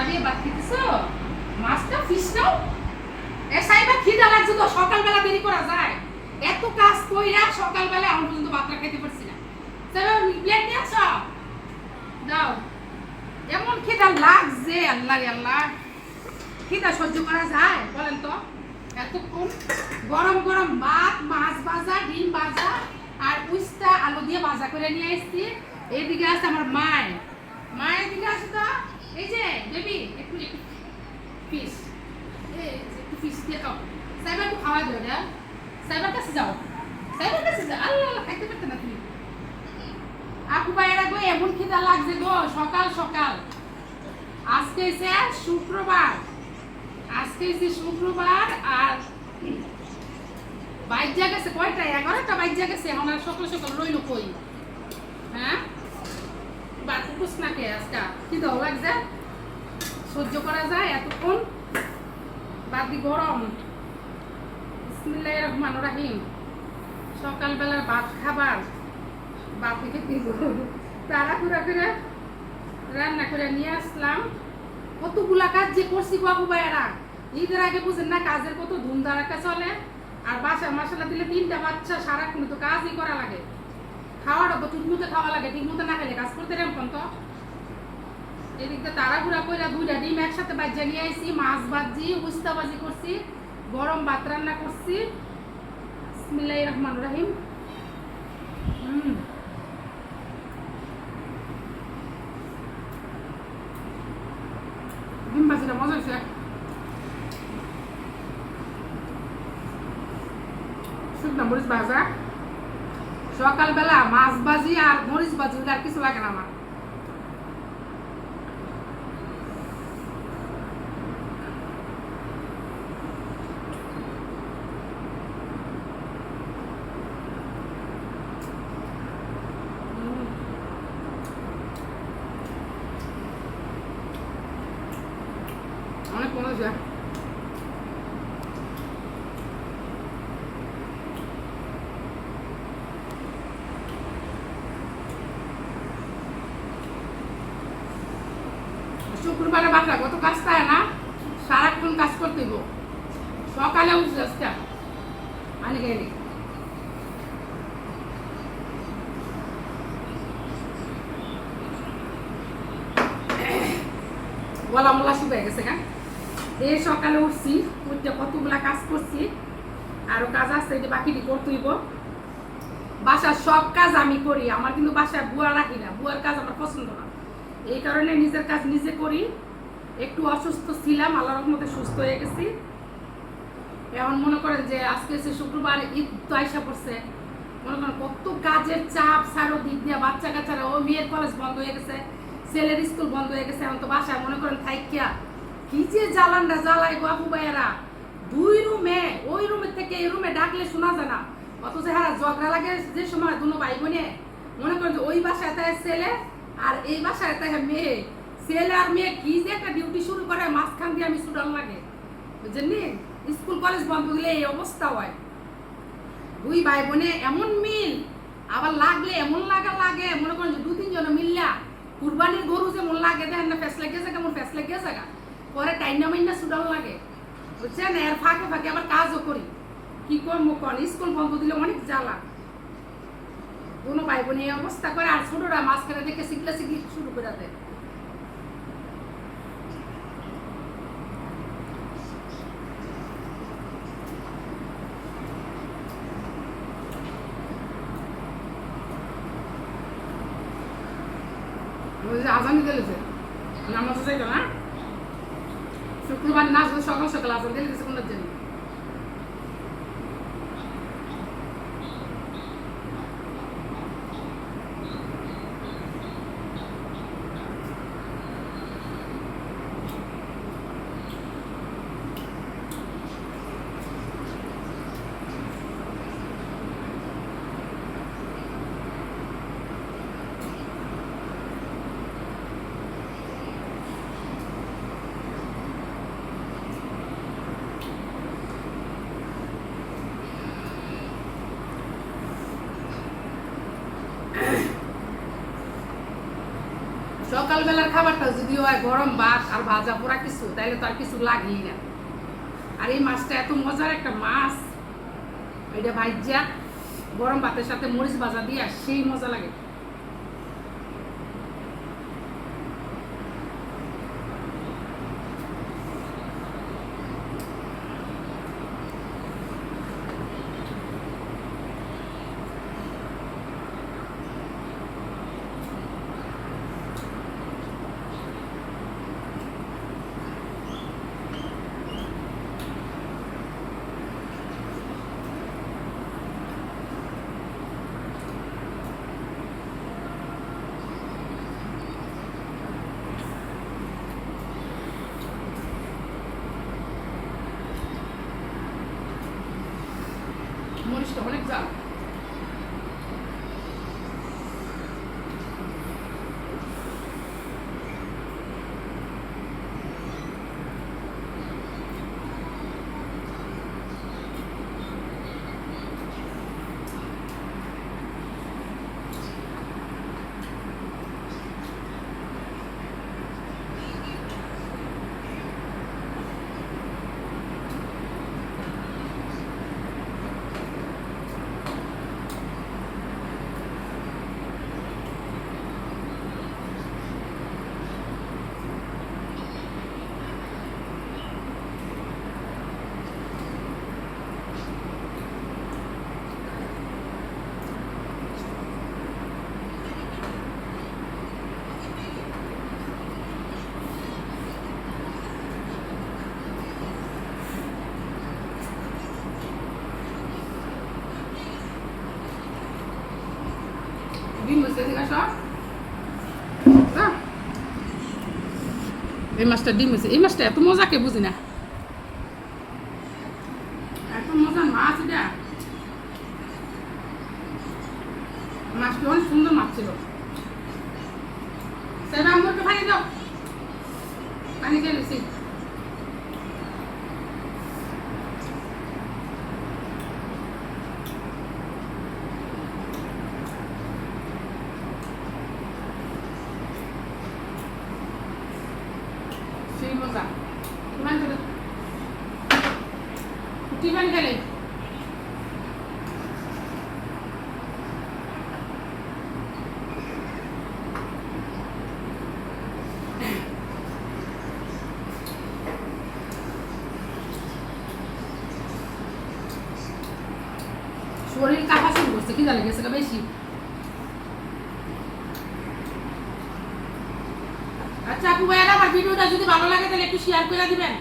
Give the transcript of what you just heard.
দিয়ে ভাত খেতেছো? মাছটা ফিশটাও সাইবা খিদা লাগছে তো, সকালবেলা দেরি করা যায়? এত কাজ কইরা সকালবেলা আমি পর্যন্ত ভাতটা খেতে পারছি না। চলো প্লেট নিয়ে আসো, দাও। এমন খিদা লাগছে, আল্লাহ আল্লাহ, খিদা সহ্য করা যায় বলেন তো? এতক্ষণ গরম গরম ভাত, মাছ ভাজা, ডিম ভাজা আর উস্তা আলু দিয়ে ভাজা করে নিয়ে এসেছি। এইদিকে আছে আমার মায়ের দিকে আছে তো, এই যে বেবি একটু ফিশ, একটু ফিশ দিয়ে খাও। সাইবার একটু খাওয়া দেবে না, সাইবার কাছে যাও, সাইবার কাছে যাও। আল্লাহ আল্লাহ, খাইতে পারতে না তুমি? আপু ভাইয়েরা গো, এমন খিদা লাগছে গো সকাল সকাল। আজকে এসে শুক্রবার, আর বাইক যা গেছে কয়টা, 11টা বাইক যা গেছে। এখন আর সকাল সকাল রইল কই? হ্যাঁ বাতুকুস না কে আজকা খিদাও লাগছে, সহ্য করা যায় এতক্ষণ? বাদি গরম। বিসমিল্লাহির রহমানির রহিম। সকালবেলার ভাত খাবার, বাপি খেতে তাড়াহুড়া করে রান্না করে নিয়ে আসলাম। কতগুলা কাজ যে করছি বাবু ভাইয়েরা, ঈদের আগে বুঝেন না কাজের কত ধুমধারাক্কা চলে। আর বাসায় মশলা দিলে 3টা বাচ্চা, সারাক্ষণ তো কাজই করা লাগে। খাওয়াটা তো ঠিক মতো খাওয়া লাগে, ঠিক মতো না খেলে কাজ করতে এরকম তো। এদিকটা তাড়াহুড়া করে 2টা ডিম একসাথে বাজিয়ে নিয়ে আইছি, মাছ ভাজি, উস্তা ভাজি করছি, গরম ভাত রান্না করছি। বিসমিল্লাহির রহমানির রহিম। ডিম ভাজিটা মজা হয়েছে। শুকনো মরিচ ভাজা, সকালবেলা মাছ ভাজি আর মরিচ ভাজি, আর কিছু লাগে না আমার। অনেক মজা হয়েছে। শুক্রবারে বাসা কত কাজ থাকে না, সারাক্ষণ কাজ করতে গো। সকালে উঠছে আজকে অনেক গলা মোলা শুকিয়ে গেছে। এই সকালে উঠছি, উঠতে কতগুলা কাজ করছি, আরো কাজ আছে যে বাকিটি করতেইব। বাসার সব কাজ আমি করি, আমার কিন্তু বাসায় বুয়া রাখি না, বুয়ার কাজ আমার পছন্দ না। এই কারণে নিজের কাজ নিজে করি। একটু অসুস্থ ছিলাম, আল্লাহর রহমতে সুস্থ হয়ে গেছি। এখন মনে করেন যে আজকে হচ্ছে শুক্রবার, ঈদ তো আইসা পড়ছে। মনে করেন কত কাজের চাপ, সারো দিক দিয়ে বাচ্চা কাচ্চারা, ও মেয়ের কলেজ বন্ধ হয়ে গেছে, ছেলের স্কুল বন্ধ হয়ে গেছে। এখন তো বাসায় মনে করেন থাইকিয়া কি যে জ্বালানটা জ্বালাই বাবু ভাইয়েরা। 2 রুমে, ওই রুমের থেকে এই রুমে ডাকলে শোনা যায় না, অথচ হ্যাঁ ঝগড়া লাগে যে সময় দুনো ভাই বোনে। মনে করেন যে ওই বাসায় তাই ছেলে আর এই বাসায় তাই মেয়ে, ছেলে আর মেয়ে কি যে একটা ডিউটি শুরু করে, মাঝখান দিয়ে আমি ছুটান লাগে বুঝলেন। স্কুল কলেজ বন্ধ দিলে এই অবস্থা হয়। 2 ভাই বোনে এমন মিল, আবার লাগলে এমন লাগে। মনে করেন যে 2-3 জন মিললা কুরবানির গরু যেমন লাগে, দেখেন না ফেস লেগেছে কেমন, ফেস লেগেছে পরে টাইনা মাইনা ছুটান লাগে বুঝছেন। এর ফাঁকে ফাঁকে আবার কাজও করি, কি করবো কন, স্কুল বন্ধ দিলে অনেক জ্বালা। দুনো ভাই বোনে এই অবস্থা করে, আর ছোটরা মাঝখানে দেখে শিখলে শুরু করে দেয়। আজানি দিয়েছে নামাজ চাইতো না, শুক্রবার না সকাল সকাল আজান দিয়ে দিয়েছে কোনটার জন্য। সকালবেলার খাবারটা যদি হয় গরম ভাত আর ভাজা পোড়া কিছু, তাহলে তো আর কিছু লাগেই না। আর এই মাছটা এত মজার একটা মাছ, এটা ভাইজা গরম ভাতের সাথে মরিচ ভাজা দিয়ে সেই মজা লাগে। মরিচটা অনেক জাল। ডিম হয়েছে ঠিক আছে। এই মাছটা ডিম হয়েছে। এই মাছটা এত মজা কে বুঝি না, এত মজার মাছ এটা। মাছটা অনেক সুন্দর মাছ ছিল। সেটা আমাকে পানি দাও, পানি দিয়ে দিছি। সেই মজা কিমান করে কিমান খেলে। শরীর কাঁপা শুরু করছে, কি জানে গেছে বেশি। আচ্ছা আপু ভাইয়ারা, আমার ভিডিওটা যদি ভালো লাগে তাহলে একটু শেয়ার করে দিবেন।